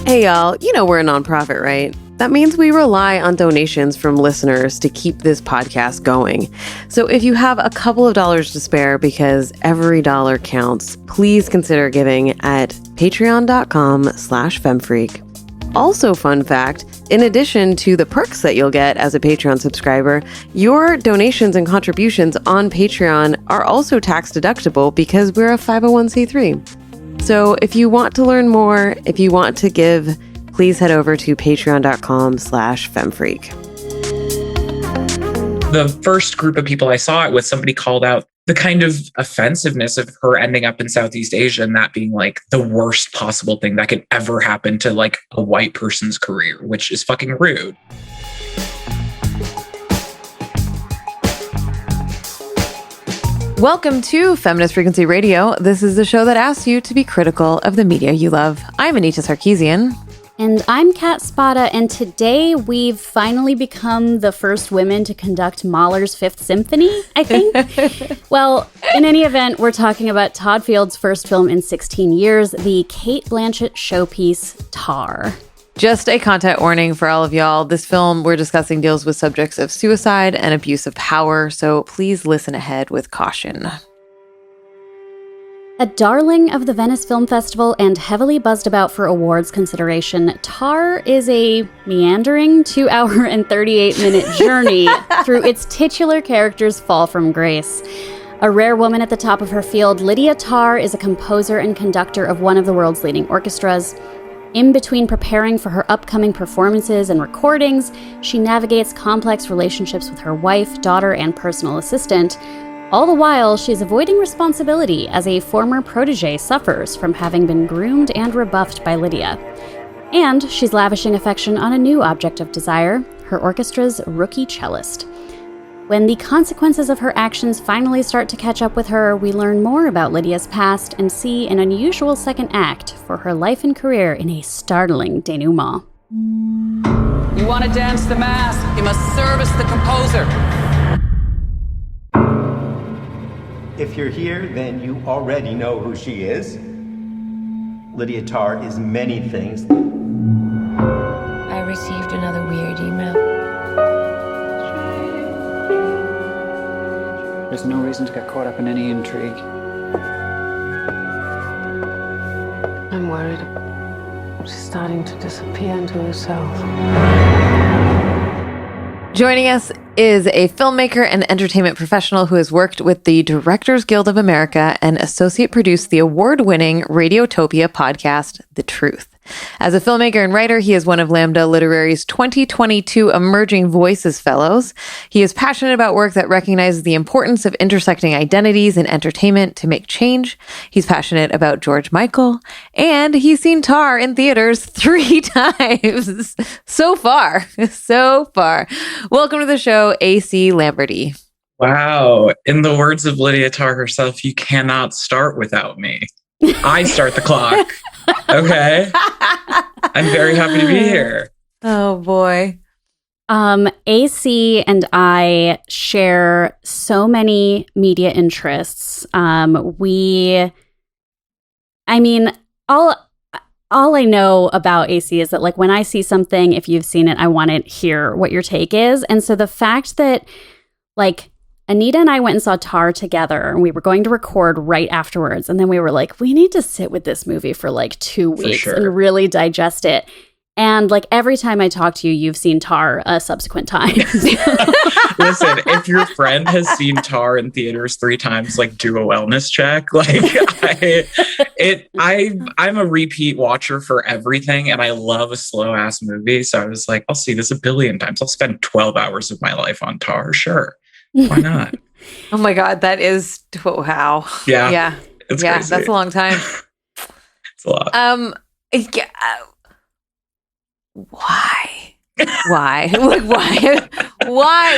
Hey y'all, you know we're a nonprofit, right? That means we rely on donations from listeners to keep this podcast going. So if you have a couple of dollars to spare, because every dollar counts, please consider giving at patreon.com/femfreak. Also, fun fact, in addition to the perks that you'll get as a Patreon subscriber, your donations and contributions on Patreon are also tax deductible because we're a 501c3. So if you want to learn more, if you want to give, please head over to patreon.com/femfreak. The first group of people I saw it with, somebody called out the kind of offensiveness of her ending up in Southeast Asia and that being like the worst possible thing that could ever happen to like a white person's career, which is fucking rude. Welcome to Feminist Frequency Radio. This is the show that asks you to be critical of the media you love. I'm Anita Sarkeesian. And I'm Kat Spada, and today we've finally become the first women to conduct Mahler's Fifth Symphony, I think. Well, in any event, we're talking about Todd Field's first film in 16 years, the Cate Blanchett showpiece, Tar. Just a content warning for all of y'all. This film we're discussing deals with subjects of suicide and abuse of power, so please listen ahead with caution. A darling of the Venice Film Festival and heavily buzzed about for awards consideration, Tar is a meandering 2-hour and 38-minute journey through its titular character's fall from grace. A rare woman at the top of her field, Lydia Tarr is a composer and conductor of one of the world's leading orchestras. In between preparing for her upcoming performances and recordings, she navigates complex relationships with her wife, daughter, and personal assistant. All the while, she's avoiding responsibility as a former protege suffers from having been groomed and rebuffed by Lydia. And she's lavishing affection on a new object of desire, her orchestra's rookie cellist. When the consequences of her actions finally start to catch up with her, we learn more about Lydia's past and see an unusual second act for her life and career in a startling denouement. You want to dance the mask, you must service the composer. If you're here, then you already know who she is. Lydia Tarr is many things. I received another weird email. There's no reason to get caught up in any intrigue. I'm worried. She's starting to disappear into herself. Joining us is a filmmaker and entertainment professional who has worked with the Directors Guild of America and associate produced the award-winning Radiotopia podcast, The Truth. As a filmmaker and writer, he is one of Lambda Literary's 2022 Emerging Voices Fellows. He is passionate about work that recognizes the importance of intersecting identities in entertainment to make change. He's passionate about George Michael, and he's seen Tar in theaters 3 times so far. Welcome to the show, AC Lamberty. Wow. In the words of Lydia Tarr herself, you cannot start without me. I start the clock. Okay. I'm very happy to be here. Oh boy. AC and I share so many media interests. All I know about AC is that like when I see something, if you've seen it, I want to hear what your take is. And so the fact that like Anita and I went and saw Tar together, and we were going to record right afterwards. And then we were like, we need to sit with this movie for like 2 weeks and really digest it. And like every time I talk to you, you've seen Tar a subsequent time. Listen, if your friend has seen Tar in theaters 3 times, like do a wellness check. Like I'm a repeat watcher for everything, and I love a slow ass movie. So I was like, I'll see this a billion times. I'll spend 12 hours of my life on Tar. Sure. Why not? Oh my God, that is wow. Yeah. It's crazy. That's a long time. It's a lot. Why? Like why?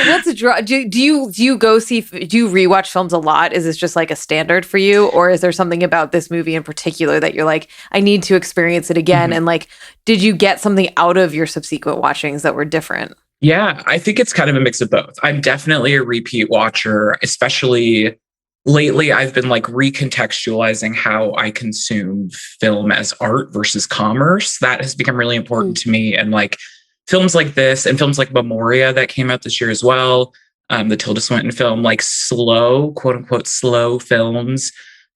What's a draw? Do you rewatch films a lot? Is this just like a standard for you, or is there something about this movie in particular that you're like, I need to experience it again? Mm-hmm. And like, did you get something out of your subsequent watchings that were different? Yeah, I think it's kind of a mix of both. I'm definitely a repeat watcher, especially lately I've been like recontextualizing how I consume film as art versus commerce. That has become really important to me. And like films like this and films like Memoria that came out this year as well, the Tilda Swinton film, like slow, quote unquote, slow films,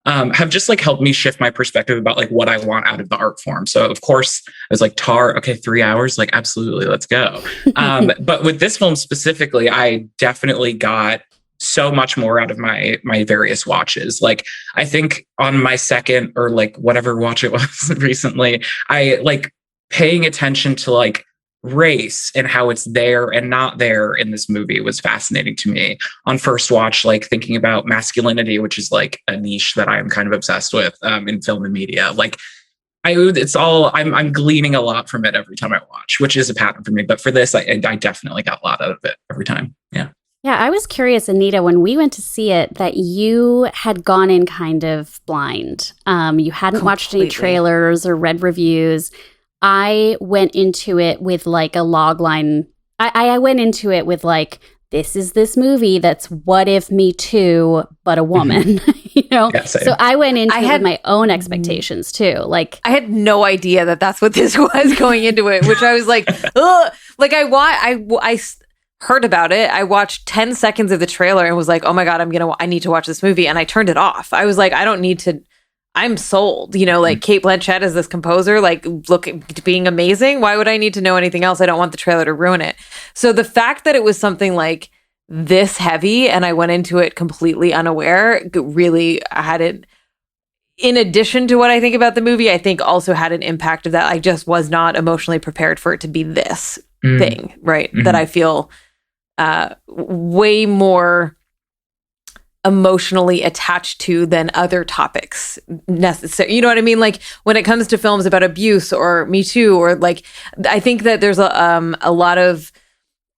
have just like helped me shift my perspective about like what I want out of the art form. So of course I was like, Tar, okay, 3 hours, like absolutely, let's go. But with this film specifically, I definitely got so much more out of my various watches. Like I think on my second or like whatever watch it was recently, I like paying attention to like race and how it's there and not there in this movie was fascinating to me. On first watch, like thinking about masculinity, which is like a niche that I'm kind of obsessed with in film and media. Like I'm gleaning a lot from it every time I watch, which is a pattern for me. But for this, I definitely got a lot out of it every time. Yeah. Yeah, I was curious, Anita, when we went to see it, that you had gone in kind of blind. You hadn't watched any trailers or read reviews. I went into it with like a log line. I went into it with like, this is this movie that's What If Me Too, but a woman, you know? Yeah, so I went into it with my own expectations too. Like I had no idea that that's what this was going into it, which I was like, ugh. Like I heard about it. I watched 10 seconds of the trailer and was like, oh my God, I need to watch this movie. And I turned it off. I was like, I don't need to, I'm sold, you know, like Cate Blanchett as this composer, like being amazing. Why would I need to know anything else? I don't want the trailer to ruin it. So the fact that it was something like this heavy and I went into it completely unaware, really had it, in addition to what I think about the movie, I think also had an impact of that. I just was not emotionally prepared for it to be this thing, right? That I feel way more emotionally attached to than other topics necessary. You know what I mean? Like when it comes to films about abuse or Me Too, or like, I think that there's a lot of,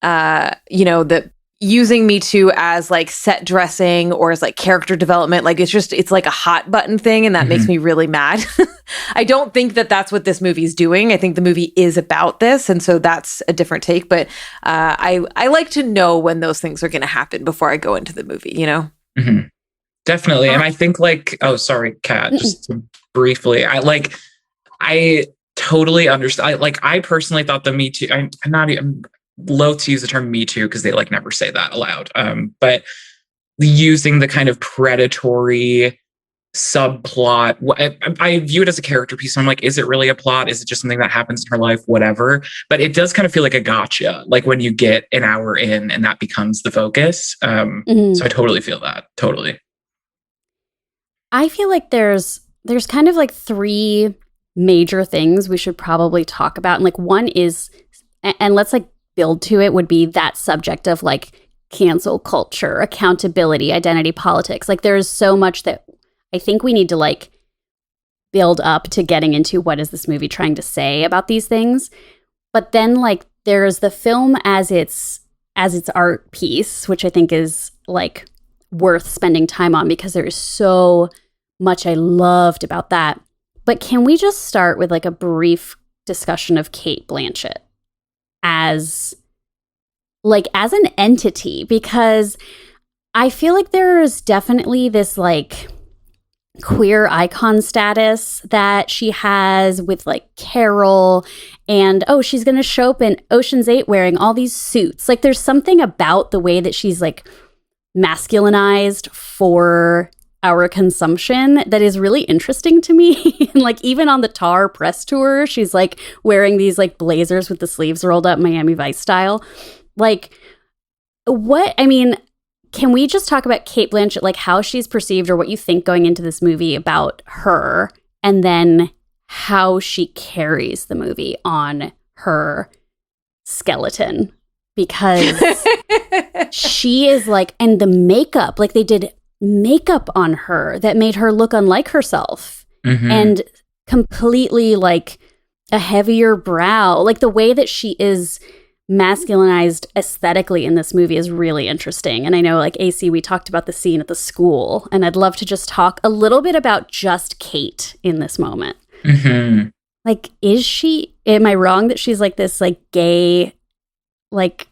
that using Me Too as like set dressing or as like character development. Like it's like a hot button thing. And that makes me really mad. I don't think that that's what this movie's doing. I think the movie is about this. And so that's a different take. But I like to know when those things are going to happen before I go into the movie, you know? Mm-hmm. Definitely. And I think like, oh, sorry, Kat, just briefly. I totally understand. I personally thought the Me Too, I'm loath to use the term Me Too because they like never say that aloud. But using the kind of predatory subplot, I view it as a character piece. So I'm like, is it really a plot? Is it just something that happens in her life? Whatever. But it does kind of feel like a gotcha, like when you get an hour in and that becomes the focus. So I totally feel that. Totally. I feel like there's kind of like three major things we should probably talk about. And like one is, and let's like build to it, would be that subject of like cancel culture, accountability, identity politics. Like there's so much that I think we need to like build up to getting into what is this movie trying to say about these things. But then like there's the film as its art piece, which I think is like worth spending time on because there is so much I loved about that. But can we just start with like a brief discussion of Cate Blanchett as an entity? Because I feel like there's definitely this like queer icon status that she has with like Carol, and she's going to show up in Ocean's 8 wearing all these suits. Like there's something about the way that she's like masculinized for our consumption that is really interesting to me. And like even on the Tar press tour, she's like wearing these like blazers with the sleeves rolled up, Miami Vice style. Like can we just talk about Cate Blanchett, like how she's perceived or what you think going into this movie about her, and then how she carries the movie on her skeleton? Because she is like, and the makeup, like they did makeup on her that made her look unlike herself and completely like a heavier brow. Like the way that she is masculinized aesthetically in this movie is really interesting. And I know like AC, we talked about the scene at the school, and I'd love to just talk a little bit about just Cate in this moment. Like, am I wrong that she's like this like gay, like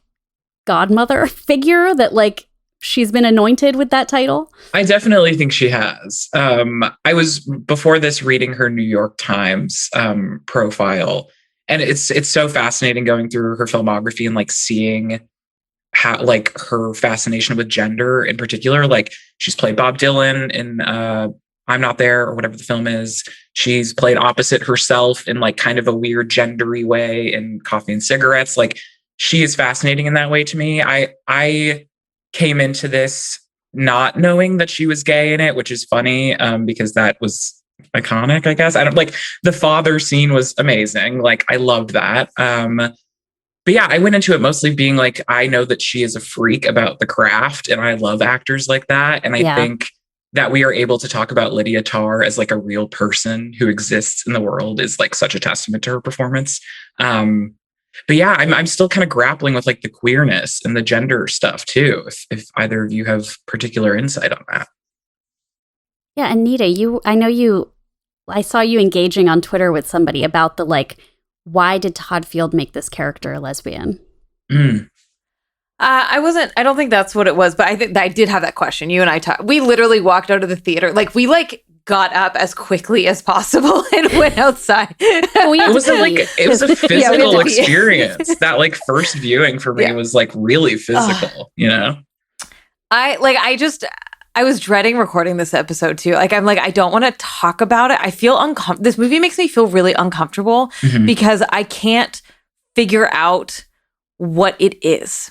godmother figure that like she's been anointed with that title? I definitely think she has. I was, before this, reading her New York Times profile, and it's so fascinating going through her filmography and like seeing how, like, her fascination with gender in particular. Like, she's played Bob Dylan in I'm Not There, or whatever the film is. She's played opposite herself in like kind of a weird gendery way in Coffee and Cigarettes. Like, she is fascinating in that way to me. I came into this not knowing that she was gay in it, which is funny because that was iconic, I guess. I don't, like, the father scene was amazing. Like, I loved that. But yeah, I went into it mostly being like, I know that she is a freak about the craft, and I love actors like that. And I think that we are able to talk about Lydia Tarr as like a real person who exists in the world is like such a testament to her performance. But yeah, I'm still kind of grappling with like the queerness and the gender stuff too, if either of you have particular insight on that. Yeah, Anita, I saw you engaging on Twitter with somebody about the like, why did Todd Field make this character a lesbian? I don't think that's what it was, but I think I did have that question. You and I talked. We literally walked out of the theater. Like, we like got up as quickly as possible and went outside. It was a physical experience. That like first viewing for me was like really physical, you know? I was dreading recording this episode too. Like, I'm like, I don't want to talk about it. I feel uncomfortable. This movie makes me feel really uncomfortable because I can't figure out what it is.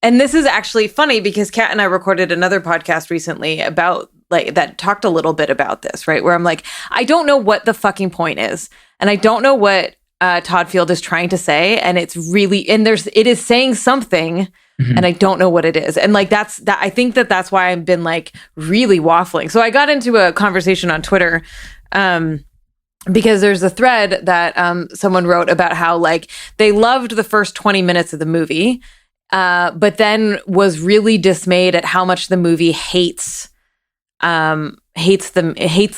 And this is actually funny because Kat and I recorded another podcast recently about like that talked a little bit about this, right? Where I'm like, I don't know what the fucking point is. And I don't know what Todd Field is trying to say. And it's really, and it is saying something and I don't know what it is. And like, I think that's why I've been like really waffling. So I got into a conversation on Twitter because there's a thread that someone wrote about how like they loved the first 20 minutes of the movie, but then was really dismayed at how much the movie hates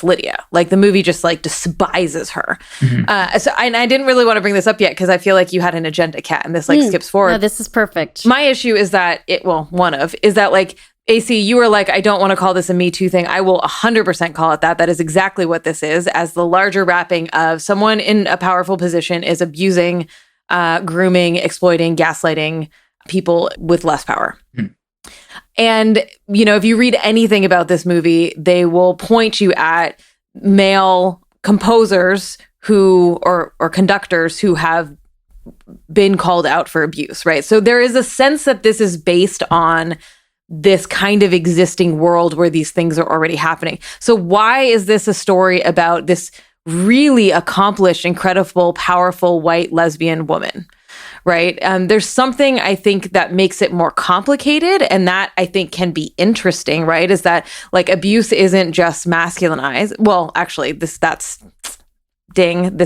Lydia. Like, the movie just like despises her. And I didn't really want to bring this up yet because I feel like you had an agenda, Kat, and this like skips forward. No, this is perfect. My issue is that like, AC, you were like, I don't want to call this a Me Too thing. I will 100% call it that. That is exactly what this is, as the larger wrapping of someone in a powerful position is abusing, grooming, exploiting, gaslighting people with less power. And, you know, if you read anything about this movie, they will point you at male composers or conductors who have been called out for abuse, right? So there is a sense that this is based on this kind of existing world where these things are already happening. So why is this a story about this really accomplished, incredible, powerful white lesbian woman? Right. There's something I think that makes it more complicated, and that I think can be interesting, right? Is that like abuse isn't just masculinized. Well, actually, this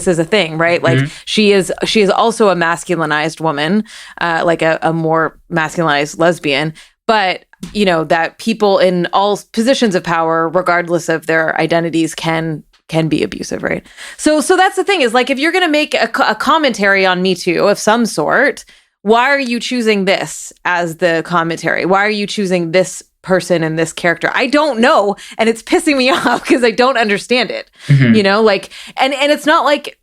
is a thing, right? Like she is also a masculinized woman, like a more masculinized lesbian. But, you know, that people in all positions of power, regardless of their identities, can be abusive, right? So that's the thing, is like, if you're going to make a commentary on Me Too of some sort, why are you choosing this as the commentary? Why are you choosing this person and this character? I don't know, and it's pissing me off because I don't understand it. You know, like, and it's not like,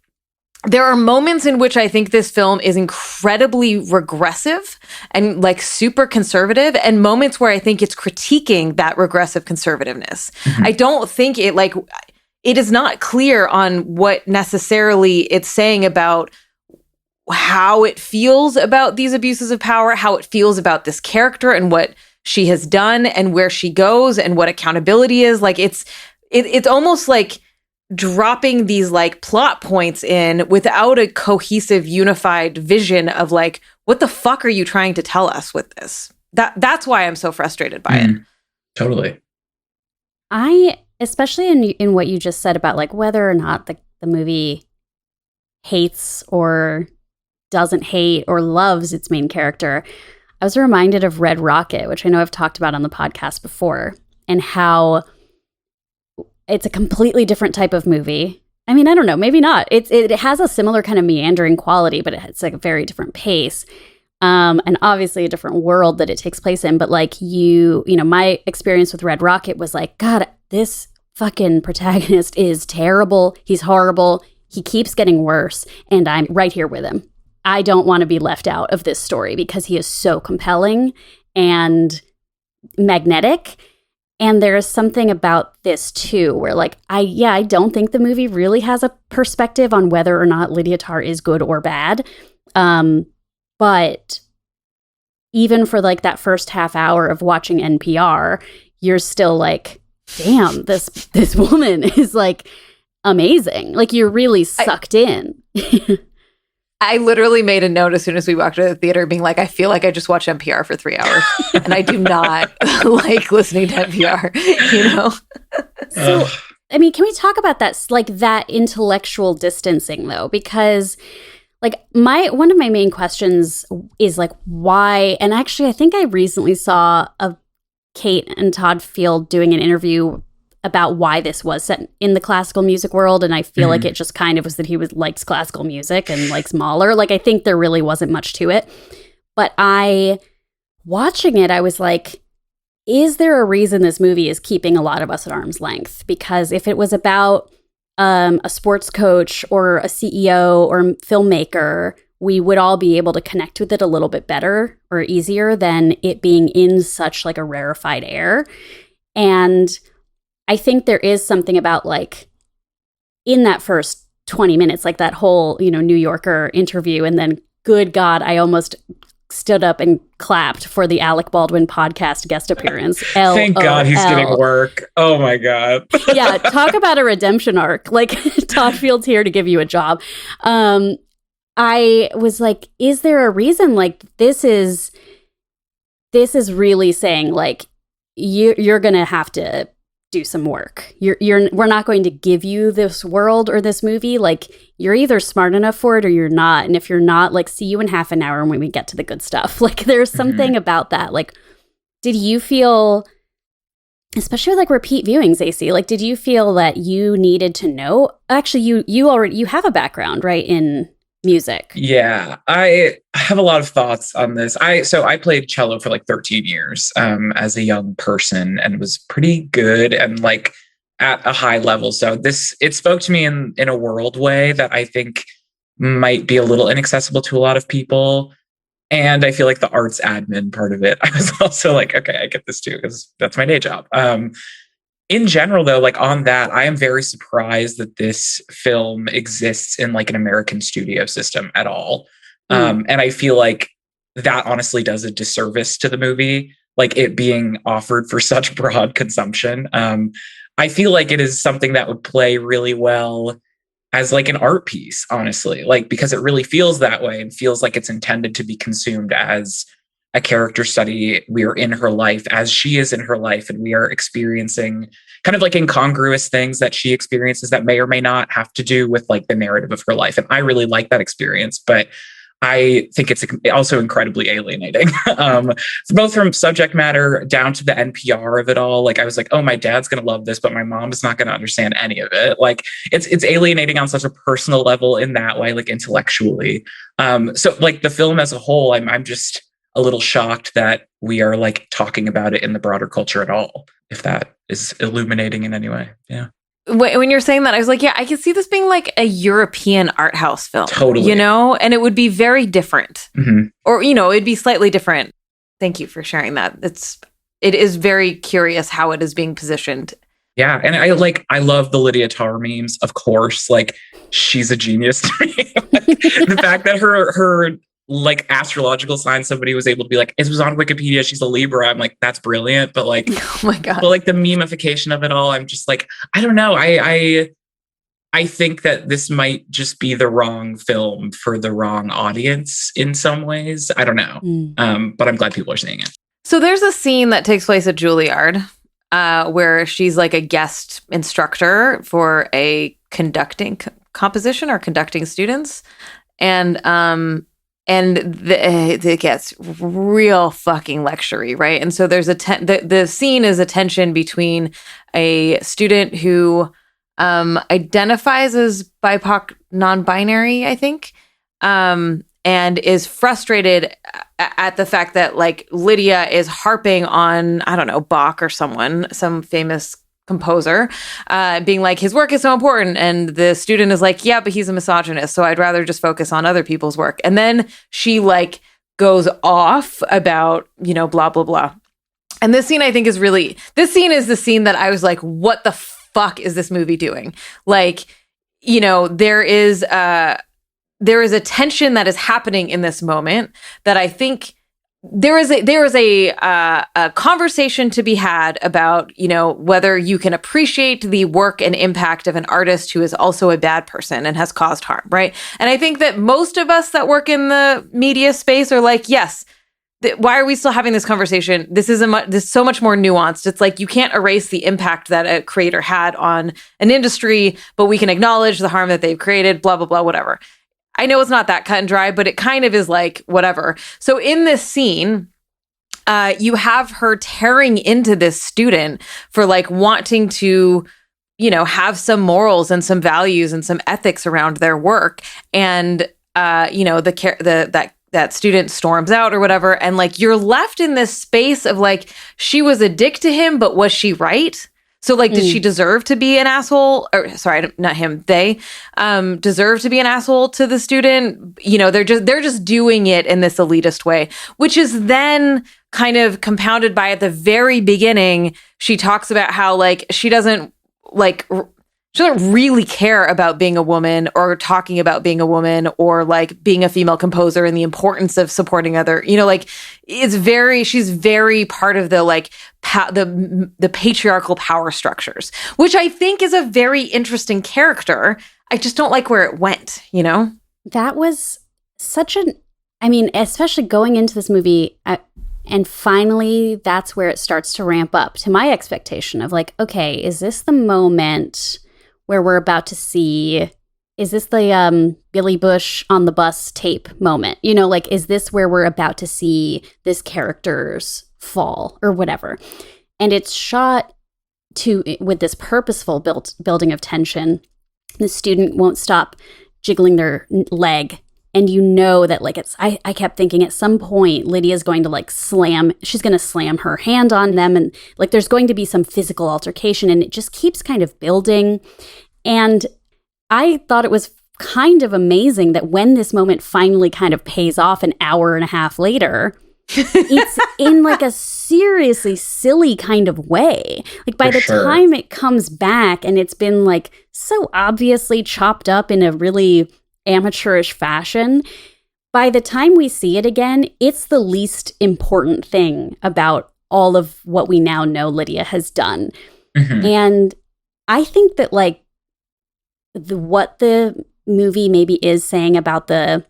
there are moments in which I think this film is incredibly regressive and like super conservative, and moments where I think it's critiquing that regressive conservativeness. I don't think it is not clear on what necessarily it's saying about how it feels about these abuses of power, how it feels about this character and what she has done and where she goes and what accountability is. Like, it's almost like dropping these like plot points in without a cohesive, unified vision of like, what the fuck are you trying to tell us with this? That's why I'm so frustrated by it. Totally. Especially in what you just said about like whether or not the movie hates or doesn't hate or loves its main character, I was reminded of Red Rocket, which I know I've talked about on the podcast before, and how it's a completely different type of movie. I mean, I don't know, maybe not. It has a similar kind of meandering quality, but it's like a very different pace. And obviously a different world that it takes place in. But like my experience with Red Rocket was like, God, this fucking protagonist is terrible. He's horrible. He keeps getting worse. And I'm right here with him. I don't want to be left out of this story because he is so compelling and magnetic. And there is something about this too, where like, I don't think the movie really has a perspective on whether or not Lydia Tarr is good or bad. But even for like that first half hour of watching NPR, you're still like, damn, this woman is like amazing. Like you're really sucked in. I literally made a note as soon as we walked out of the theater being like, I feel like I just watched NPR for 3 hours and I do not like listening to NPR, you know? So, I mean, can we talk about that, like that intellectual distancing though? Because like one of my main questions is like, why? And actually, I think I recently saw Cate and Todd Field doing an interview about why this was set in the classical music world. And I feel like it just kind of was that he likes classical music and likes Mahler. Like, I think there really wasn't much to it. But watching it, I was like, is there a reason this movie is keeping a lot of us at arm's length? Because if it was about a sports coach or a CEO or filmmaker, we would all be able to connect with it a little bit better or easier than it being in such like a rarefied air. And I think there is something about like in that first 20 minutes, like that whole, New Yorker interview. And then, good God, I almost stood up and clapped for the Alec Baldwin podcast guest appearance. Thank God he's getting work. Oh my God. Yeah. Talk about a redemption arc. Like Todd Field's here to give you a job. I was like, is there a reason like this is really saying like, you're going to have to do some work. We're not going to give you this world or this movie. Like you're either smart enough for it or you're not. And if you're not, like, see you in half an hour when we get to the good stuff. Like there's something about that. Like, did you feel, especially with like repeat viewings, AC, like, did you feel that you needed to know? Actually, you have a background, right, in music. Yeah, I have a lot of thoughts on this. I played cello for like 13 years as a young person and was pretty good and like at a high level. So it spoke to me in a world way that I think might be a little inaccessible to a lot of people. And I feel like the arts admin part of it, I was also like, okay, I get this too, because that's my day job. In general, though, like on that, I am very surprised that this film exists in like an American studio system at all. And I feel like that honestly does a disservice to the movie, like it being offered for such broad consumption. I feel like it is something that would play really well as like an art piece, honestly, like because it really feels that way and feels like it's intended to be consumed as a character study. We are in her life as she is in her life, and we are experiencing kind of like incongruous things that she experiences that may or may not have to do with like the narrative of her life. And I really like that experience, but I think it's also incredibly alienating, both from subject matter down to the NPR of it all. Like I was like, oh, my dad's going to love this, but my mom is not going to understand any of it. Like it's alienating on such a personal level in that way, like intellectually. So like the film as a whole, I'm just a little shocked that we are like talking about it in the broader culture at all, if that is illuminating in any way. Yeah. When you're saying that, I was like, yeah, I can see this being like a European art house film. Totally. And it would be very different. Or, it'd be slightly different. Thank you for sharing that. It is very curious how it is being positioned. Yeah. And I love the Lydia Tarr memes, of course. Like she's a genius to me. The fact that her like astrological sign, somebody was able to be like, it was on Wikipedia, she's a Libra. I'm like, that's brilliant. But like, oh my God. But like the memification of it all, I'm just like, I don't know. I think that this might just be the wrong film for the wrong audience in some ways. I don't know. But I'm glad people are seeing it. So there's a scene that takes place at Juilliard where she's like a guest instructor for a conducting composition or conducting students. And it gets real fucking lectury, right? And so there's the scene is a tension between a student who identifies as BIPOC non-binary, I think, and is frustrated at the fact that like Lydia is harping on, I don't know, Bach or someone, some famous composer, being like, his work is so important. And the student is like, yeah, but he's a misogynist, so I'd rather just focus on other people's work. And then she like goes off about, you know, blah, blah, blah. And this scene, I think, is the scene that I was like, what the fuck is this movie doing? Like, you know, there is a tension that is happening in this moment that I think there is a conversation to be had about, you know, whether you can appreciate the work and impact of an artist who is also a bad person and has caused harm, right? And I think that most of us that work in the media space are like, yes, why are we still having this conversation? This is so much more nuanced. It's like you can't erase the impact that a creator had on an industry, but we can acknowledge the harm that they've created, blah, blah, blah, whatever. I know it's not that cut and dry, but it kind of is like whatever. So in this scene, you have her tearing into this student for like wanting to, you know, have some morals and some values and some ethics around their work. And, you know, that student storms out or whatever. And like, you're left in this space of like, she was a dick to him, but was she right? So like, did she deserve to be an asshole? Or sorry, not him. They deserve to be an asshole to the student. You know, they're just doing it in this elitist way, which is then kind of compounded by at the very beginning, she talks about how like she doesn't really care about being a woman or talking about being a woman or like being a female composer and the importance of supporting other, you know, like she's very part of the like the patriarchal power structures, which I think is a very interesting character. I just don't like where it went, you know? That was I mean, especially going into this movie, and finally that's where it starts to ramp up to my expectation of like, okay, is this the moment where we're about to see, is this the Billy Bush on the bus tape moment? You know, like, is this where we're about to see this character's fall or whatever? And it's shot with this purposeful building of tension. The student won't stop jiggling their leg. And you know that like I kept thinking at some point Lydia's going to like she's going to slam her hand on them, and like there's going to be some physical altercation, and it just keeps kind of building. And I thought it was kind of amazing that when this moment finally kind of pays off an hour and a half later, it's in like a seriously silly kind of way. Like by the time it comes back and it's been like so obviously chopped up in a really amateurish fashion, by the time we see it again, it's the least important thing about all of what we now know Lydia has done. Mm-hmm. And I think that like what the movie maybe is saying about the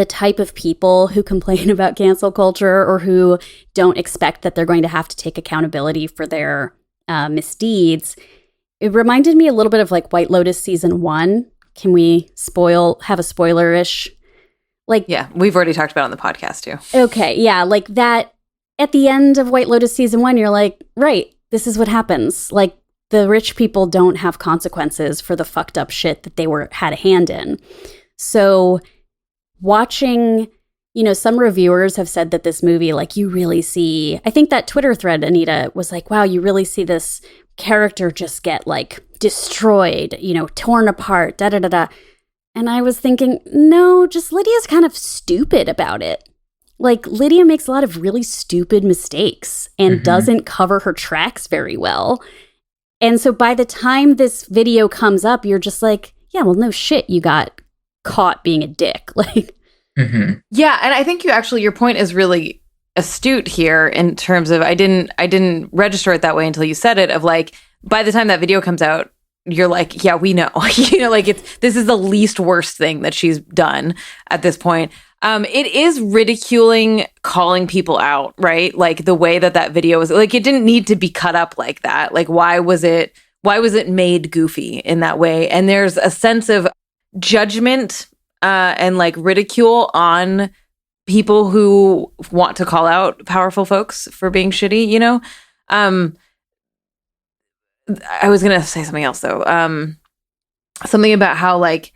type of people who complain about cancel culture or who don't expect that they're going to have to take accountability for their misdeeds, it reminded me a little bit of like White Lotus season 1. Can we have a spoiler-ish? Like, yeah, we've already talked about it on the podcast too. Okay, yeah, like that at the end of White Lotus season 1, you're like, right, this is what happens. Like the rich people don't have consequences for the fucked up shit that they had a hand in. So watching, you know, some reviewers have said that this movie, like you really see, I think that Twitter thread, Anita, was like, wow, you really see this character just get like destroyed, you know, torn apart, da-da-da-da. And I was thinking, no, just Lydia's kind of stupid about it. Like Lydia makes a lot of really stupid mistakes and doesn't cover her tracks very well. And so by the time this video comes up, you're just like, yeah, well, no shit, you got caught being a dick. Like, yeah, and I think your point is really astute here in terms of I didn't register it that way until you said it, of like by the time that video comes out, you're like, yeah, we know. You know, like this is the least worst thing that she's done at this point. It is ridiculing calling people out, right? Like the way that video was, like it didn't need to be cut up like that. Like why was it made goofy in that way? And there's a sense of judgment and like ridicule on people who want to call out powerful folks for being shitty, you know? I was going to say something else though. Something about how like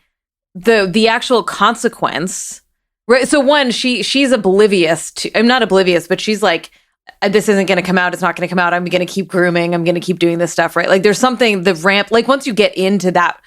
the actual consequence, Right. So one, she's oblivious to, I'm not oblivious, but she's like, this isn't going to come out. It's not going to come out. I'm going to keep grooming. I'm going to keep doing this stuff. Right. Like there's something, the ramp, like once you get into that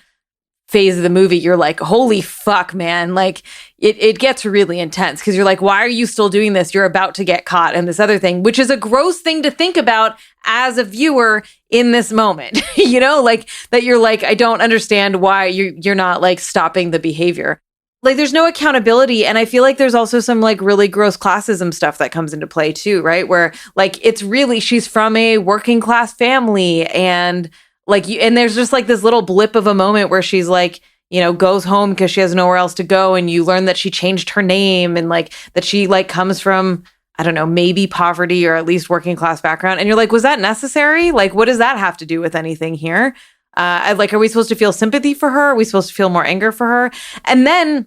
phase of the movie, you're like, holy fuck, man. Like it gets really intense because you're like, why are you still doing this? You're about to get caught in this other thing, which is a gross thing to think about as a viewer in this moment, you know, like that you're like, I don't understand why you're not like stopping the behavior. Like there's no accountability. And I feel like there's also some like really gross classism stuff that comes into play too, right? Where like it's really, she's from a working class family and like you, and there's just like this little blip of a moment where she's like, you know, goes home because she has nowhere else to go. And you learn that she changed her name and like that she like comes from, I don't know, maybe poverty or at least working class background. And you're like, was that necessary? Like, what does that have to do with anything here? Like, are we supposed to feel sympathy for her? Are we supposed to feel more anger for her? And then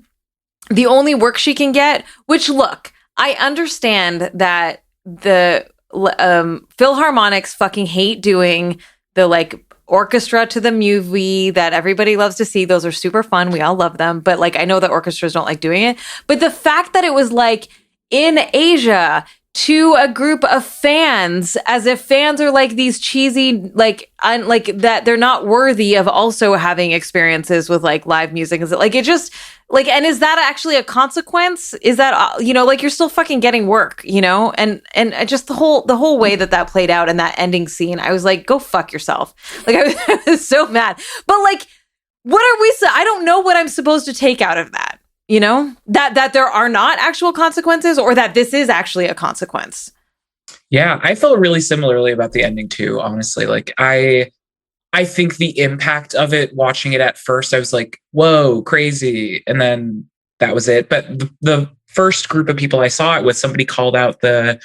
the only work she can get, which look, I understand that the Philharmonics fucking hate doing the like orchestra to the movie that everybody loves to see. Those are super fun. We all love them. But like, I know that orchestras don't like doing it. But the fact that it was like in Asia to a group of fans, as if fans are like these cheesy, like that they're not worthy of also having experiences with like live music. Is it like it just like, and is that actually a consequence? Is that, you know, like you're still fucking getting work, you know? And just the whole way that played out in that ending scene, I was like, go fuck yourself. Like I was so mad. But like, what are we? I don't know what I'm supposed to take out of that. You know, that there are not actual consequences or that this is actually a consequence. Yeah, I felt really similarly about the ending too, honestly. Like I think the impact of it, watching it at first, I was like, whoa, crazy. And then that was it. But the first group of people I saw it with, somebody called out the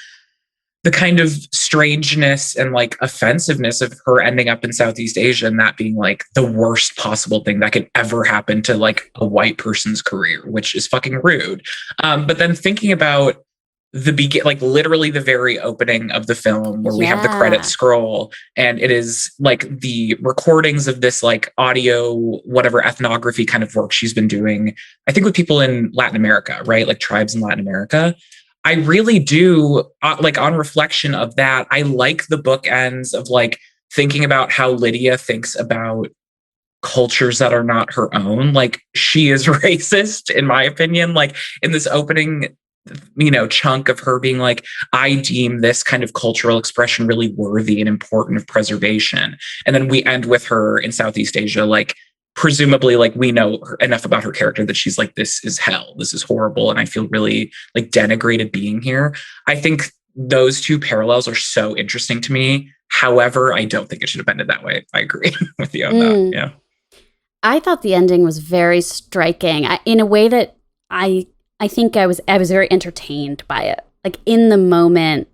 kind of strangeness and like offensiveness of her ending up in Southeast Asia and that being like the worst possible thing that could ever happen to like a white person's career, which is fucking rude. But then thinking about like literally the very opening of the film where we have the credit scroll and it is like the recordings of this like audio, whatever ethnography kind of work she's been doing, I think with people in Latin America, right? Like tribes in Latin America. I really do, like on reflection of that, I like the bookends of like thinking about how Lydia thinks about cultures that are not her own. Like she is racist, in my opinion, like in this opening, you know, chunk of her being like, I deem this kind of cultural expression really worthy and important of preservation. And then we end with her in Southeast Asia, like, presumably like we know enough about her character that she's like, this is hell, this is horrible, and I feel really like denigrated being here. I think those two parallels are so interesting to me. However, I don't think it should have ended that way. I agree with you on that. Yeah, I thought the ending was very striking in a way that I think I was very entertained by it. Like in the moment,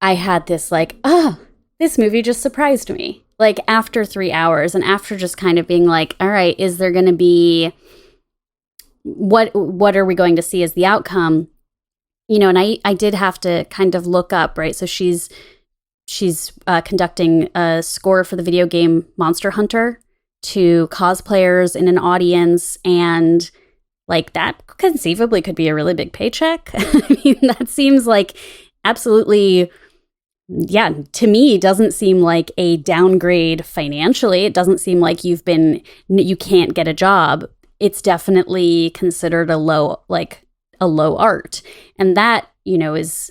I had this like, oh, this movie just surprised me. Like after 3 hours and after just kind of being like, all right, is there going to be, what are we going to see as the outcome? You know, and I did have to kind of look up, right? So she's conducting a score for the video game Monster Hunter to cosplayers in an audience, and like that conceivably could be a really big paycheck. I mean, that seems like absolutely... yeah, to me, it doesn't seem like a downgrade financially. It doesn't seem like you can't get a job. It's definitely considered a low art. And that, you know, is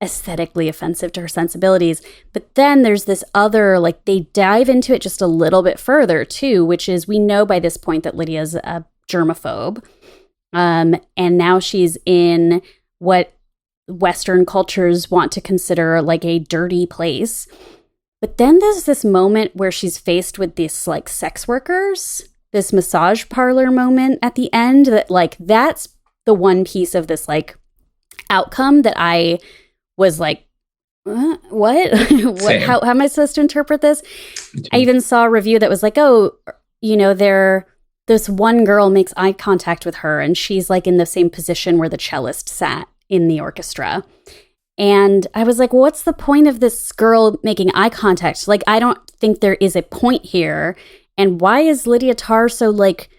aesthetically offensive to her sensibilities. But then there's this other, like, they dive into it just a little bit further too, which is, we know by this point that Lydia's a germaphobe. And now she's in what Western cultures want to consider like a dirty place. But then there's this moment where she's faced with these like sex workers, this massage parlor moment at the end that like, that's the one piece of this like outcome that I was like, what? How am I supposed to interpret this? I even saw a review that was like, oh, you know, this one girl makes eye contact with her and she's like in the same position where the cellist sat in the orchestra. And I was like, well, what's the point of this girl making eye contact? Like, I don't think there is a point here. And why is Lydia Tarr so like,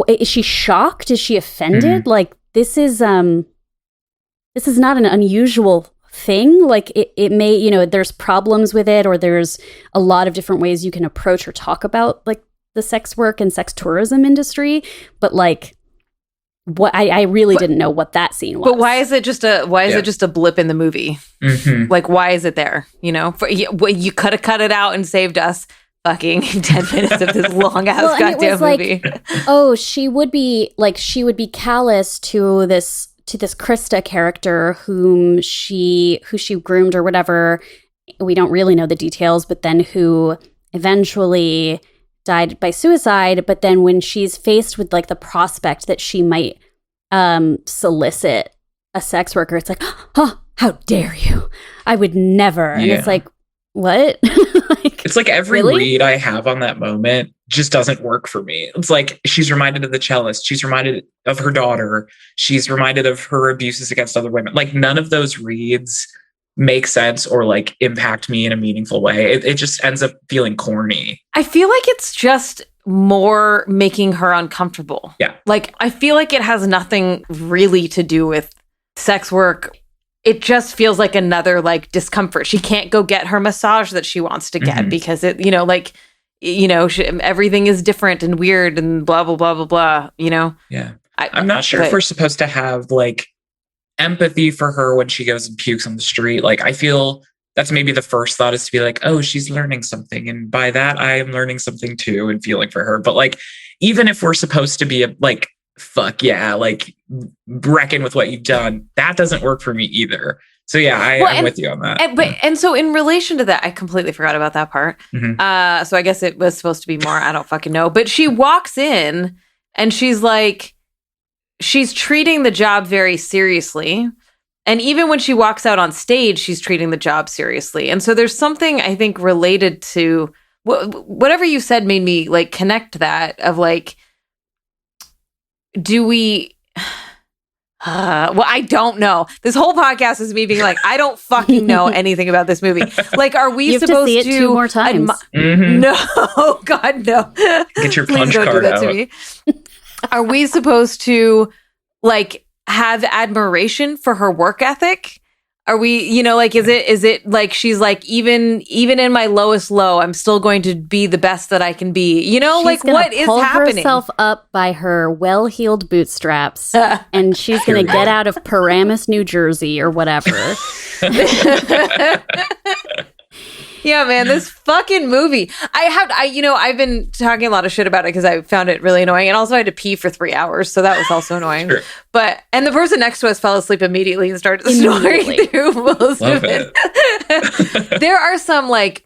Is she shocked? Is she offended? Like, this is not an unusual thing. Like, it may, you know, there's problems with it, or there's a lot of different ways you can approach or talk about like the sex work and sex tourism industry. But like, what I really didn't know what that scene was. But why is it just a blip in the movie? Like, why is it there? You know, you could have cut it out and saved us fucking 10 minutes of this long ass goddamn movie. Like, oh, she would be callous to this Krista character who she groomed or whatever. We don't really know the details, but then who eventually died by suicide. But then when she's faced with like the prospect that she might solicit a sex worker, it's like, oh, how dare you? I would never. And it's like, what? Like, it's like every read I have on that moment just doesn't work for me. It's like she's reminded of the cellist. She's reminded of her daughter. She's reminded of her abuses against other women. Like, none of those reads make sense or like impact me in a meaningful way. It just ends up feeling corny. I feel like it's just more making her uncomfortable. Yeah. Like, I feel like it has nothing really to do with sex work. It just feels like another like discomfort. She can't go get her massage that she wants to get because it, you know, like, you know, everything is different and weird and blah, blah, blah, blah, blah, you know? Yeah. I'm not sure if we're supposed to have like empathy for her when she goes and pukes on the street. Like, I feel that's maybe the first thought is to be like, oh, she's learning something. And by that, I am learning something too and feeling for her. But like, even if we're supposed to be like, fuck yeah, like reckon with what you've done, that doesn't work for me either. So yeah, I'm with you on that. And so in relation to that, I completely forgot about that part. So I guess it was supposed to be more, I don't fucking know. But she walks in and she's like, she's treating the job very seriously. And even when she walks out on stage, she's treating the job seriously. And so there's something, I think, related to whatever you said made me like connect that of like, do we... well, I don't know. This whole podcast is me being like, I don't fucking know anything about this movie. Like, are we supposed to see it 2 more times? No, God, no. Get your punch card out. To me. Are we supposed to like have admiration for her work ethic? Are we, you know, like, is it like she's like, even in my lowest low, I'm still going to be the best that I can be? You know, she's like, what is happening? Pull herself up by her well-heeled bootstraps, and she's going to get out of Paramus, New Jersey, or whatever. Yeah, man, this fucking movie. I've been talking a lot of shit about it because I found it really annoying, and also I had to pee for 3 hours, so that was also annoying. Sure. And the person next to us fell asleep immediately and started snoring through most of it. There are some like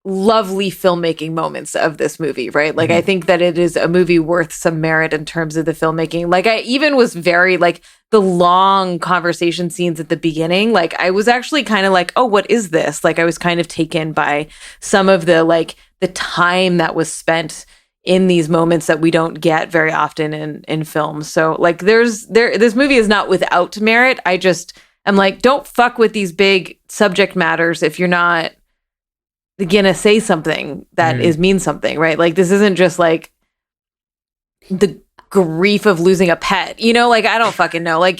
lovely filmmaking moments of this movie, right? Like, I think that it is a movie worth some merit in terms of the filmmaking. Like, I even was very like the long conversation scenes at the beginning. Like, I was actually kind of like, oh, what is this? Like, I was kind of taken by some of the like the time that was spent in these moments that we don't get very often in films. So like, this movie is not without merit. I just am like, don't fuck with these big subject matters if you're not gonna say something that means something, right? Like, this isn't just like the grief of losing a pet, you know? Like, I don't fucking know. Like,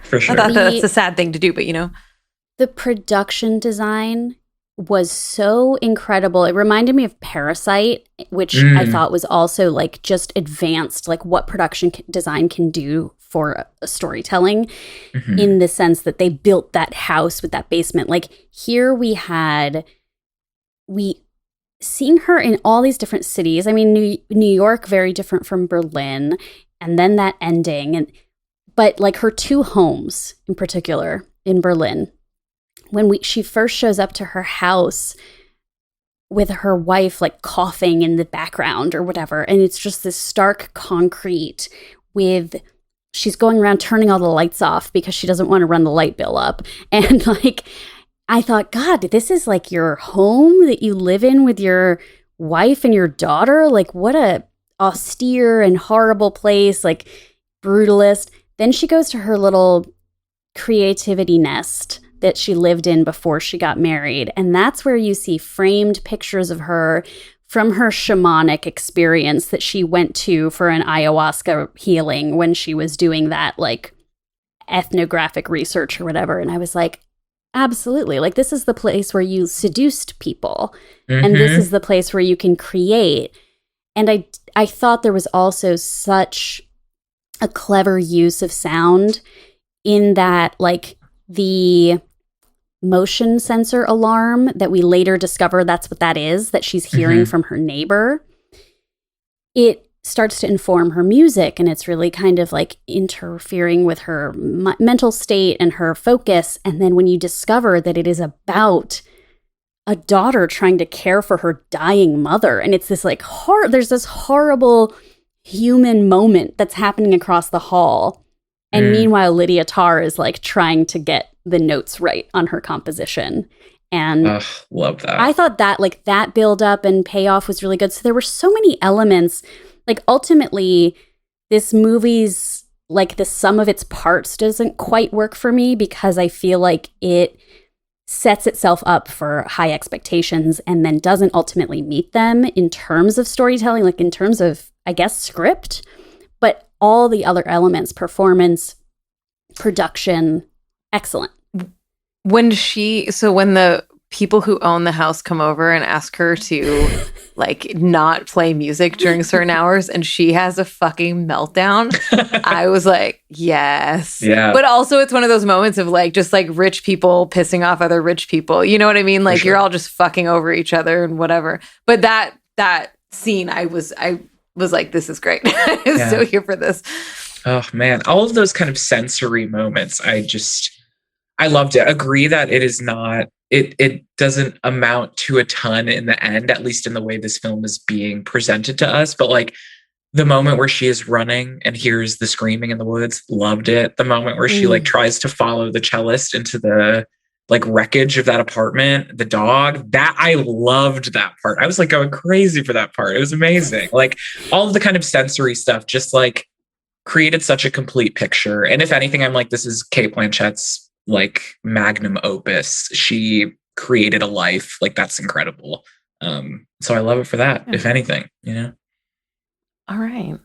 for sure. I thought that's a sad thing to do, but you know, the production design was so incredible. It reminded me of Parasite, which I thought was also like just advanced, like what production design can do for a storytelling, in the sense that they built that house with that basement. Like, here we seeing her in all these different cities. I mean, New York, very different from Berlin, and then that ending, but like her 2 homes in particular in Berlin. When she first shows up to her house with her wife like coughing in the background or whatever, and it's just this stark concrete with she's going around turning all the lights off because she doesn't want to run the light bill up, and like, I thought, God, this is like your home that you live in with your wife and your daughter. Like, what a austere and horrible place, like brutalist. Then she goes to her little creativity nest that she lived in before she got married. And that's where you see framed pictures of her from her shamanic experience that she went to for an ayahuasca healing when she was doing that like ethnographic research or whatever. And I was like, absolutely. Like, this is the place where you seduced people. And this is the place where you can create. And I thought there was also such a clever use of sound in that, like, the motion sensor alarm that we later discover that's what that is, that she's hearing from her neighbor. It starts to inform her music, and it's really kind of like interfering with her mental state and her focus. And then when you discover that it is about a daughter trying to care for her dying mother, and it's this like there's this horrible human moment that's happening across the hall. And meanwhile, Lydia Tarr is like trying to get the notes right on her composition. And love that. I thought that like that build up and payoff was really good. So there were so many elements. Like, ultimately, this movie's like the sum of its parts doesn't quite work for me, because I feel like it sets itself up for high expectations and then doesn't ultimately meet them in terms of storytelling, like in terms of, I guess, script. But all the other elements, performance, production, excellent. When the people who own the house come over and ask her to like not play music during certain hours and she has a fucking meltdown, I was like, yes. Yeah. But also it's one of those moments of like just like rich people pissing off other rich people. You know what I mean? Like you're all just fucking over each other and whatever. But that scene, I was like, this is great. I'm so here for this. Oh man, all of those kind of sensory moments, I loved it. Agree that it is not, it doesn't amount to a ton in the end, at least in the way this film is being presented to us. But like the moment where she is running and hears the screaming in the woods, loved it. The moment where she like tries to follow the cellist into the like wreckage of that apartment, the dog, that I loved that part. I was like going crazy for that part. It was amazing. Like all of the kind of sensory stuff just like created such a complete picture. And if anything, I'm like, this is Cate Blanchett's like magnum opus. She created a life. Like that's incredible. So I love it for that, if anything, you know? All right.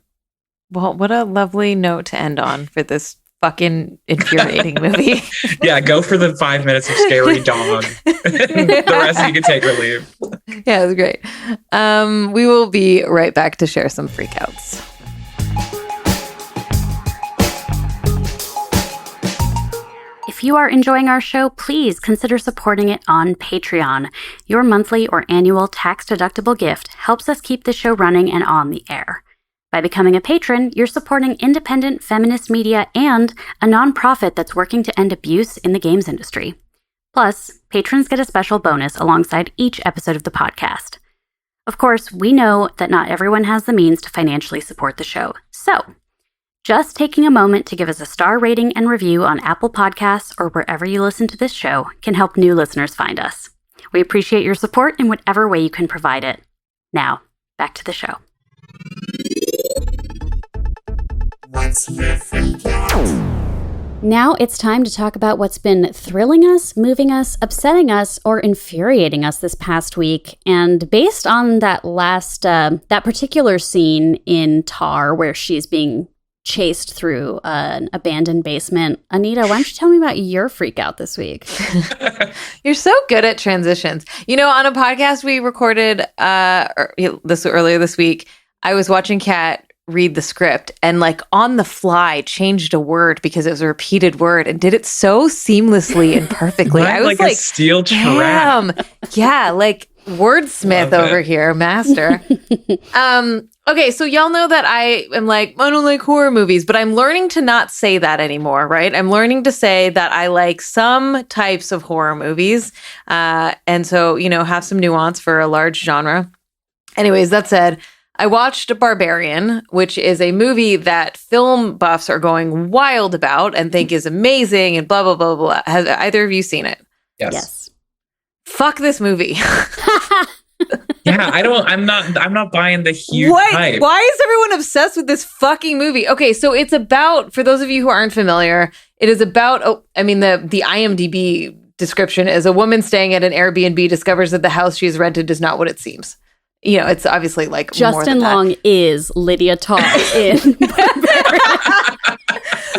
Well, what a lovely note to end on for this fucking infuriating movie. Yeah, go for the 5 minutes of scary dog. The rest you can take or leave. Yeah, it was great. We will be right back to share some freakouts. If you are enjoying our show, please consider supporting it on Patreon. Your monthly or annual tax-deductible gift helps us keep the show running and on the air. By becoming a patron, you're supporting independent feminist media and a nonprofit that's working to end abuse in the games industry. Plus, patrons get a special bonus alongside each episode of the podcast. Of course, we know that not everyone has the means to financially support the show, so just taking a moment to give us a star rating and review on Apple Podcasts or wherever you listen to this show can help new listeners find us. We appreciate your support in whatever way you can provide it. Now, back to the show. What's your freak out? Now it's time to talk about what's been thrilling us, moving us, upsetting us, or infuriating us this past week. And based on that that particular scene in Tar where she's being chased through an abandoned basement. Anita, why don't you tell me about your freak out this week? You're so good at transitions. You know, on a podcast we recorded earlier this week, I was watching Kat read the script and like on the fly changed a word because it was a repeated word and did it so seamlessly and perfectly. I was like a steel trap. Yeah, like wordsmith over here, master. Okay, so y'all know that I am like, I don't like horror movies, but I'm learning to not say that anymore, right? I'm learning to say that I like some types of horror movies. And so, you know, have some nuance for a large genre. Anyways, that said, I watched Barbarian, which is a movie that film buffs are going wild about and think is amazing and blah, blah, blah, blah. Has either of you seen it? Yes. Fuck this movie. Yeah, I'm not buying the huge hype. Why is everyone obsessed with this fucking movie? Okay, so it's about, for those of you who aren't familiar, it is about, the IMDb description is a woman staying at an Airbnb discovers that the house she has rented is not what it seems. you know, it's obviously like more Justin than that. Long is Lydia Tarr in Barbarian.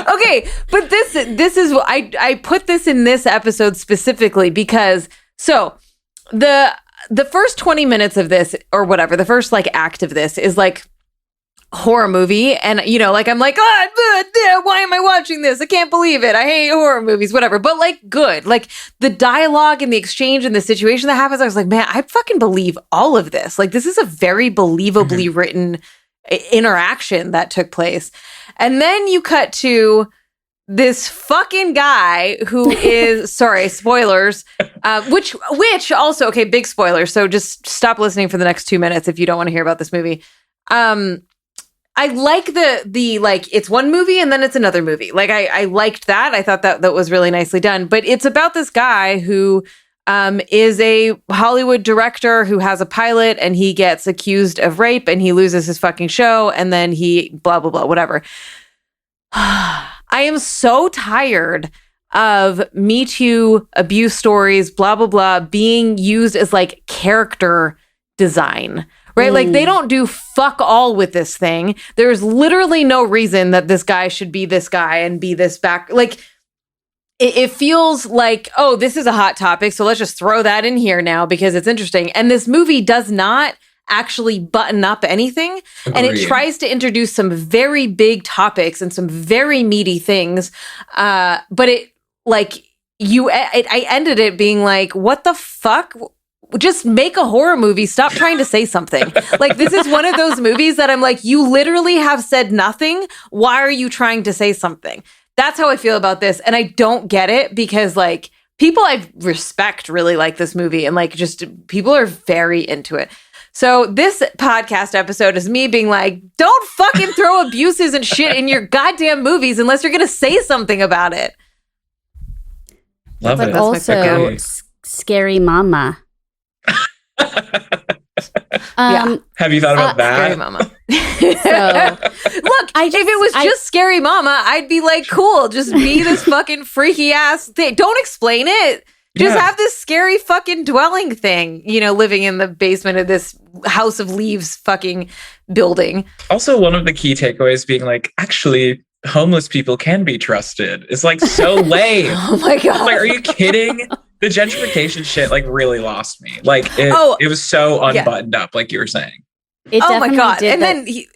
Okay, but this is what I put this in this episode specifically because so the first 20 minutes of this or whatever, the first like act of this is like horror movie, and you know, like I'm like, why am I watching this? I can't believe it. I hate horror movies, whatever. But like good, like the dialogue and the exchange and the situation that happens, I was like, man, I fucking believe all of this. Like this is a very believably written interaction that took place. And then you cut to this fucking guy who is sorry, spoilers, which also, okay, big spoilers. So just stop listening for the next 2 minutes if you don't want to hear about this movie. I like the like it's one movie and then it's another movie. Like I liked that. I thought that was really nicely done. But it's about this guy who is a Hollywood director who has a pilot and he gets accused of rape and he loses his fucking show and then he blah blah blah whatever. I am so tired of Me Too abuse stories, blah, blah, blah, being used as like character design, right? Like they don't do fuck all with this thing. There's literally no reason that this guy should be this guy and be this back. Like it feels like, oh, this is a hot topic. So let's just throw that in here now because it's interesting. And this movie does not actually button up anything. Agreed. And it tries to introduce some very big topics and some very meaty things. But it like I ended it being like, what the fuck? Just make a horror movie. Stop trying to say something. Like this is one of those movies that I'm like, you literally have said nothing. Why are you trying to say something? That's how I feel about this. And I don't get it because like people I respect really like this movie and like just people are very into it. So this podcast episode is me being like, don't fucking throw abuses and shit in your goddamn movies unless you're going to say something about it. Love But it. also Scary Mama. Have you thought about that? Scary Mama. So, Look, if it was just Scary Mama, I'd be like, cool, just be this fucking freaky ass thing. Don't explain it. Just have this scary fucking dwelling thing, you know, living in the basement of this House of Leaves fucking building. Also, one of the key takeaways being like, actually, homeless people can be trusted. It's like so lame. Oh my God. Like, are you kidding? The gentrification shit like really lost me. Like it was so unbuttoned up, like you were saying. It oh my God. Did and that. then he...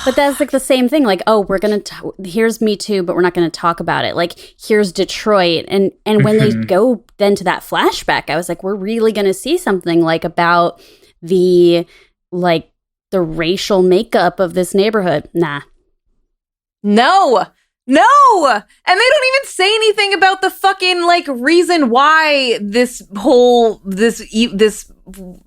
But that's like the same thing. Like, oh, we're going to, here's Me Too, but we're not going to talk about it. Like, here's Detroit. And when they go then to that flashback, I was like, we're really going to see something like about the racial makeup of this neighborhood. Nah. No. And they don't even say anything about the fucking like reason why this whole, this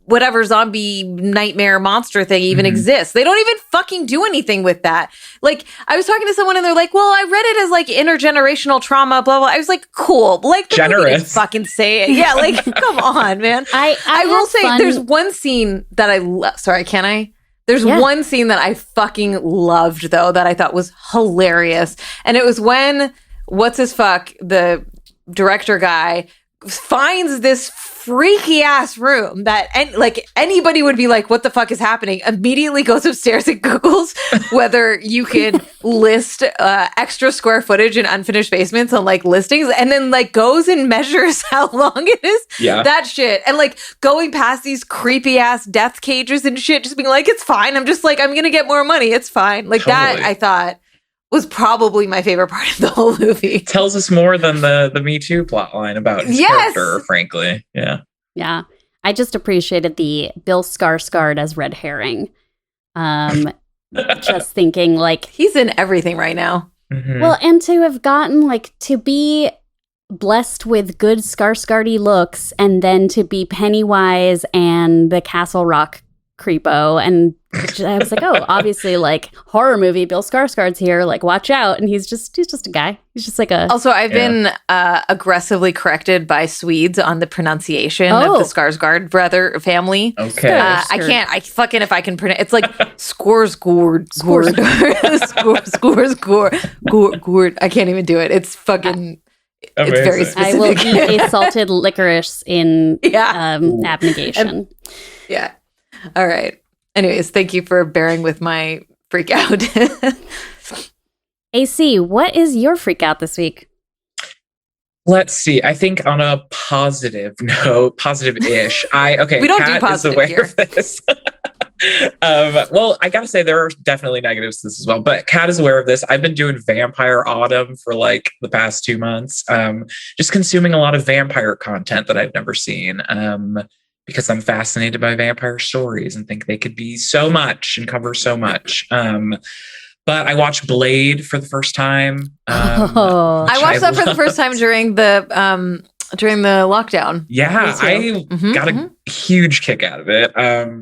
whatever zombie nightmare monster thing even exists. They don't even fucking do anything with that. Like I was talking to someone and they're like, well, I read it as like intergenerational trauma, blah, blah. I was like, cool. But like the movie didn't fucking say it. Yeah. Like, come on, man. I will say there's one scene that I love. Sorry, can I? There's one scene that I fucking loved, though, that I thought was hilarious. And it was when, the director guy finds this freaky ass room that anybody would be like, what the fuck is happening? Immediately goes upstairs and Googles whether you can list extra square footage in unfinished basements on like listings, and then like goes and measures how long it is. Yeah. That shit. And like going past these creepy ass death cages and shit, just being like, it's fine. I'm just like, I'm gonna get more money. It's fine. Like that I thought was probably my favorite part of the whole movie. Tells us more than the Me Too plotline about his character, frankly. Yeah. Yeah. I just appreciated the Bill Skarsgård as red herring. Just thinking like he's in everything right now. Mm-hmm. Well, and to have gotten like to be blessed with good Skarsgårdy looks and then to be Pennywise and the Castle Rock creepo, and I was like, oh, obviously like horror movie, Bill Skarsgård's here, like watch out. And he's just a guy. He's just like a Also, I've been aggressively corrected by Swedes on the pronunciation of the Skarsgård brother family. Okay. I fucking if I can pronounce it's like Skorsgård. I can't even do it. It's fucking Amazing. It's very specific. I will eat a salted licorice in abnegation. Yeah. All right. Anyways, thank you for bearing with my freak out. AC, what is your freak out this week? Let's see. I think on a positive note, positive-ish. We don't do Kat is positive aware here. of this. Well, I gotta say there are definitely negatives to this as well, but Kat is aware of this. I've been doing Vampire Autumn for like the past 2 months, just consuming a lot of vampire content that I've never seen, because I'm fascinated by vampire stories and think they could be so much and cover so much. But I watched Blade for the first time. I watched that for the first time during the lockdown. Yeah, I got a huge kick out of it.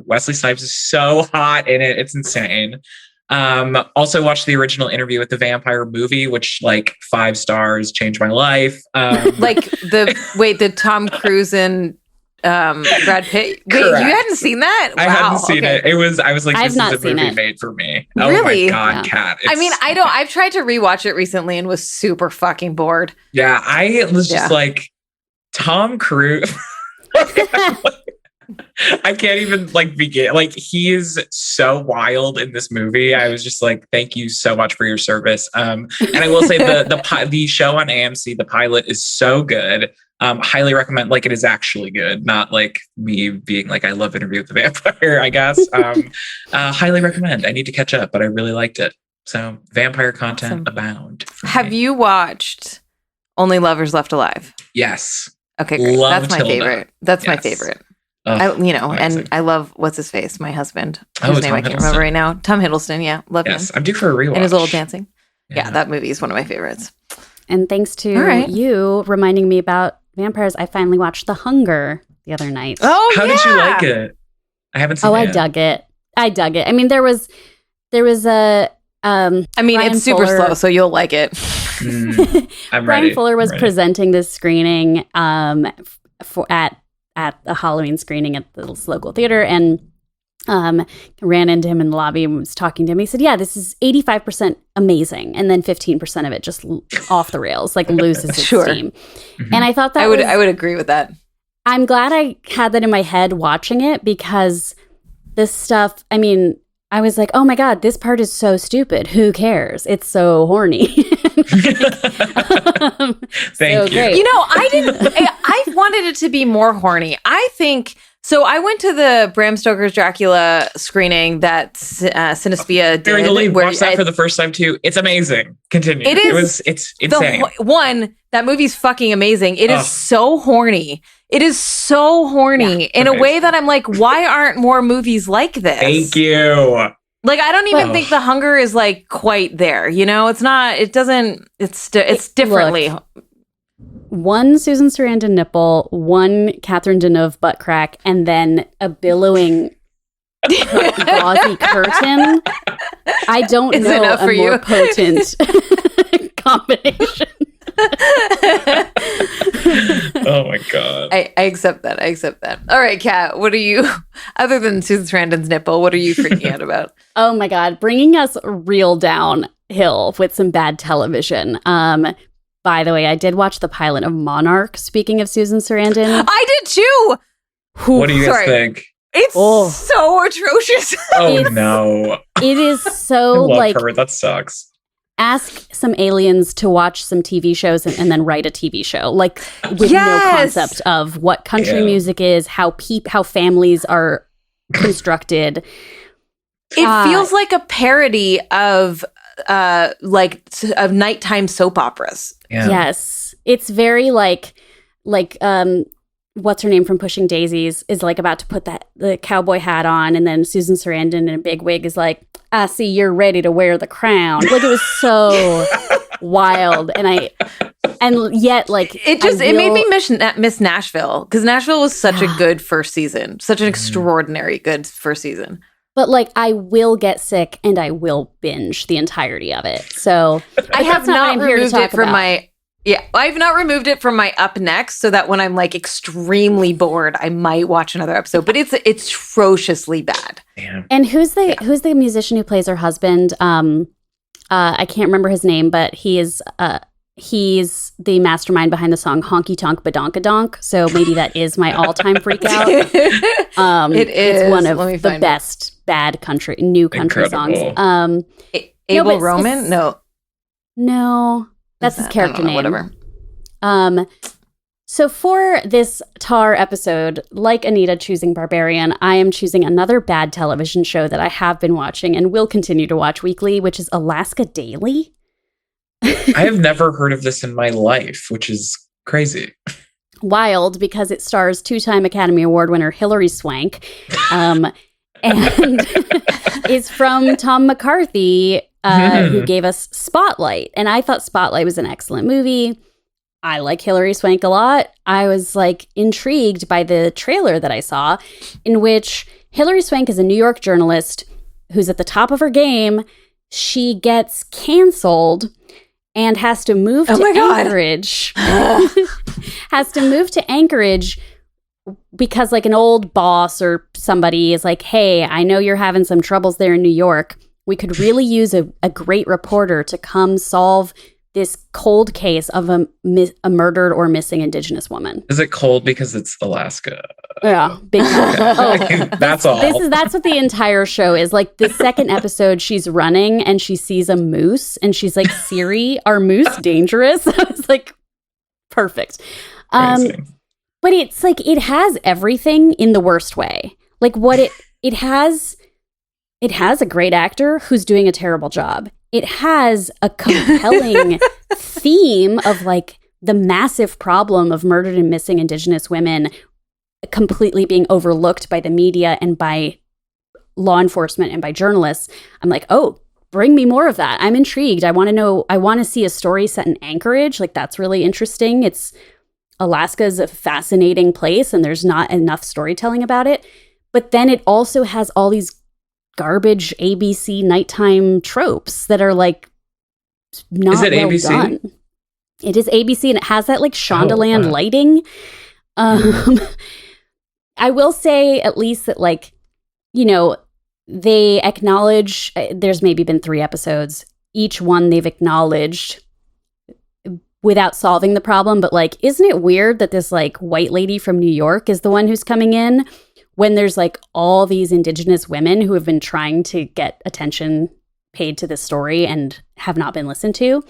Wesley Snipes is so hot in it. It's insane. Also watched the original Interview with the Vampire movie, which like 5 stars, changed my life. Like the Tom Cruise and Brad Pitt. Wait, Correct. you hadn't seen that? I hadn't seen it. I was like, I've this not is a seen movie it. made for me. Really? Oh my God, Kat. I mean, I've tried to rewatch it recently and was super fucking bored. Yeah, I was just like, Tom Cruise. I can't even like begin. Like, he is so wild in this movie. I was just like, thank you so much for your service. And I will say the show on AMC, the pilot, is so good. Highly recommend. Like, it is actually good, not like me being like, I love Interview with the Vampire, I guess. Highly recommend. I need to catch up, but I really liked it. So vampire content abound. Have you watched Only Lovers Left Alive? Yes. Okay, great. Love That's my Tilda. favorite. That's my favorite. And I love what's his face, my husband, whose name I can't remember right now. Tom Hiddleston. Yeah, love him. Yes, I'm due for a rewatch. And his little dancing. Yeah, that movie is one of my favorites. And thanks to you reminding me about vampires, I finally watched The Hunger the other night. Oh, How did you like it? I haven't seen it. I dug it. I mean, there was a I mean, Brian it's super Fuller- slow, so you'll like it. I'm Brian ready. Fuller was I'm ready. presenting this screening at a Halloween screening at this local theater, and ran into him in the lobby and was talking to him. He said, yeah, this is 85% amazing, and then 15% of it just off the rails, like loses its steam. Mm-hmm. And I thought that I would agree with that. I'm glad I had that in my head watching it, because this stuff, I mean, I was like, oh my God, this part is so stupid. Who cares? It's so horny. Thank you. Great. You know, I wanted it to be more horny. I think, so I went to the Bram Stoker's Dracula screening that Cinespia did. Very Lee where watched that for the first time too. It's amazing. Continue. It is. It's insane. That movie's fucking amazing. It is so horny. It is so horny in a way that I'm like, why aren't more movies like this? Thank you. Like, I don't even think The Hunger is like quite there. You know, it's not. It doesn't. It's differently. Look, one Susan Sarandon nipple, one Catherine Deneuve butt crack, and then a billowing gauzy curtain. I don't Is know enough a for more you? potent combination. Oh my God. I accept that. All right, Kat, what are you, other than Susan Sarandon's nipple, what are you freaking out about? Oh my God, bringing us real downhill with some bad television. By the way, I did watch the pilot of Monarch, speaking of Susan Sarandon. I did too. What do you guys think? It's so atrocious. Oh no. It is I so love like, her. That sucks. ask some aliens to watch some TV shows and then write a TV show, like with no concept of what country music is, how families are constructed. It feels like a parody of nighttime soap operas. Yeah. Yes, it's very like what's her name from Pushing Daisies is like about to put the cowboy hat on, and then Susan Sarandon in a big wig is like, I see you're ready to wear the crown. Like, it was so wild, and yet like it made me miss Nashville, because Nashville was such a good first season, such an extraordinary good first season. But like, I will get sick and I will binge the entirety of it. So I have not removed it from my. Yeah, I've not removed it from my up next, so that when I'm like extremely bored, I might watch another episode. But it's atrociously bad. Damn. And who's the musician who plays her husband? I can't remember his name, but he's the mastermind behind the song "Honky Tonk Badonkadonk." So maybe that is my all-time freak out. It is It's one of the best bad new country songs. Abel Roman? No, that's his character name. Whatever. So for this Tar episode, like Anita choosing Barbarian, I am choosing another bad television show that I have been watching and will continue to watch weekly, which is Alaska Daily. I have never heard of this in my life, which is crazy. Wild, because it stars 2-time Academy Award winner Hilary Swank, and is from Tom McCarthy, who gave us Spotlight. And I thought Spotlight was an excellent movie. I like Hilary Swank a lot. I was like intrigued by the trailer that I saw, in which Hilary Swank is a New York journalist who's at the top of her game. She gets canceled and has to move to Anchorage. Has to move to Anchorage because like an old boss or somebody is like, hey, I know you're having some troubles there in New York. We could really use a great reporter to come solve this cold case of a murdered or missing Indigenous woman. Is it cold because it's Alaska? Yeah, big time. That's all. That's what the entire show is. Like the second episode, she's running and she sees a moose and she's like, Siri, are moose dangerous? I was like, perfect. But it's like, it has everything in the worst way. Like what it has a great actor who's doing a terrible job. It has a compelling theme of like the massive problem of murdered and missing Indigenous women completely being overlooked by the media and by law enforcement and by journalists. I'm like, oh, bring me more of that. I'm intrigued. I want to see a story set in Anchorage. Like that's really interesting. Alaska is a fascinating place and there's not enough storytelling about it. But then it also has all these garbage ABC nighttime tropes that are like not well ABC? Done. It is ABC and it has that like Shondaland lighting. I will say at least that like, you know, they acknowledge there's maybe been 3 episodes. Each one they've acknowledged without solving the problem. But like, isn't it weird that this like white lady from New York is the one who's coming in when there's like all these Indigenous women who have been trying to get attention paid to this story and have not been listened to?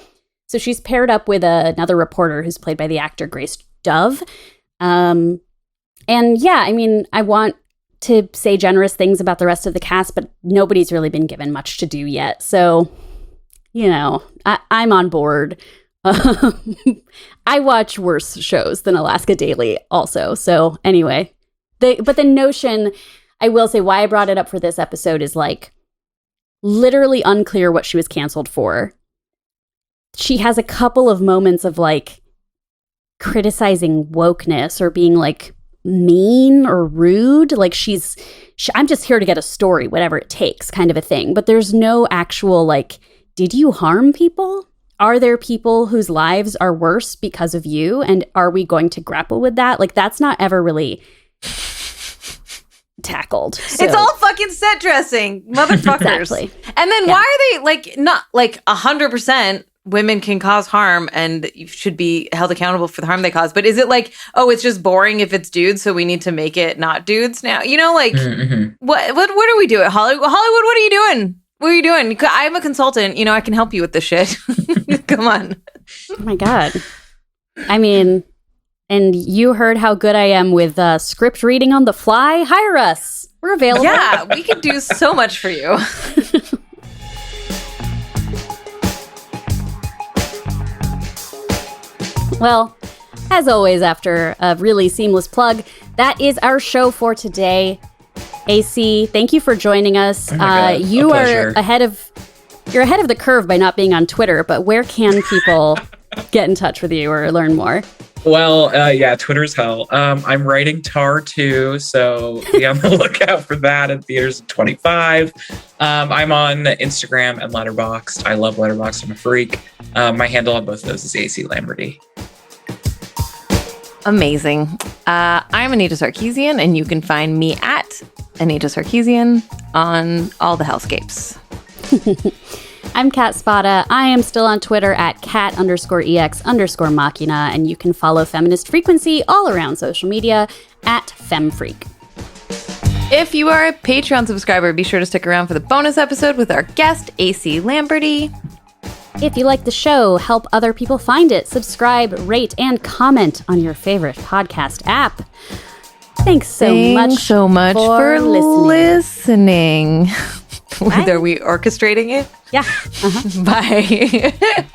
So she's paired up with another reporter who's played by the actor Grace Dove. And yeah, I mean, I want to say generous things about the rest of the cast, but nobody's really been given much to do yet. So, you know, I'm on board. I watch worse shows than Alaska Daily also. So anyway, but the notion, I will say why I brought it up for this episode is like literally unclear what she was canceled for. She has a couple of moments of like criticizing wokeness or being like mean or rude. Like I'm just here to get a story, whatever it takes kind of a thing. But there's no actual like, did you harm people? Are there people whose lives are worse because of you? And are we going to grapple with that? Like that's not ever really tackled. So. It's all fucking set dressing, motherfuckers. Exactly. And then why are they like not like 100% women can cause harm and you should be held accountable for the harm they cause? But is it like, oh, it's just boring if it's dudes, so we need to make it not dudes now? You know, like what are we doing? Hollywood, what are you doing? What are you doing? I'm a consultant. You know, I can help you with this shit. Come on. Oh my God. I mean, and you heard how good I am with script reading on the fly. Hire us. We're available. Yeah, we could do so much for you. Well, as always, after a really seamless plug, that is our show for today. AC, thank you for joining us. You are ahead of the curve by not being on Twitter, but where can people get in touch with you or learn more? Well, yeah, Twitter's hell. I'm writing Tar 2, so be on the lookout for that in theaters in 25. I'm on Instagram and Letterboxd. I love Letterboxd. I'm a freak. My handle on both of those is AC Lamberty. Amazing. I'm Anita Sarkeesian, and you can find me at Anita Sarkeesian on all the hellscapes. I'm Kat Spada. I am still on Twitter at cat_ex_machina, and you can follow Feminist Frequency all around social media at FemFreak. If you are a Patreon subscriber, be sure to stick around for the bonus episode with our guest, AC Lamberty. If you like the show, help other people find it. Subscribe, rate, and comment on your favorite podcast app. Thanks so much for listening. Bye. Are we orchestrating it? Yeah. Bye.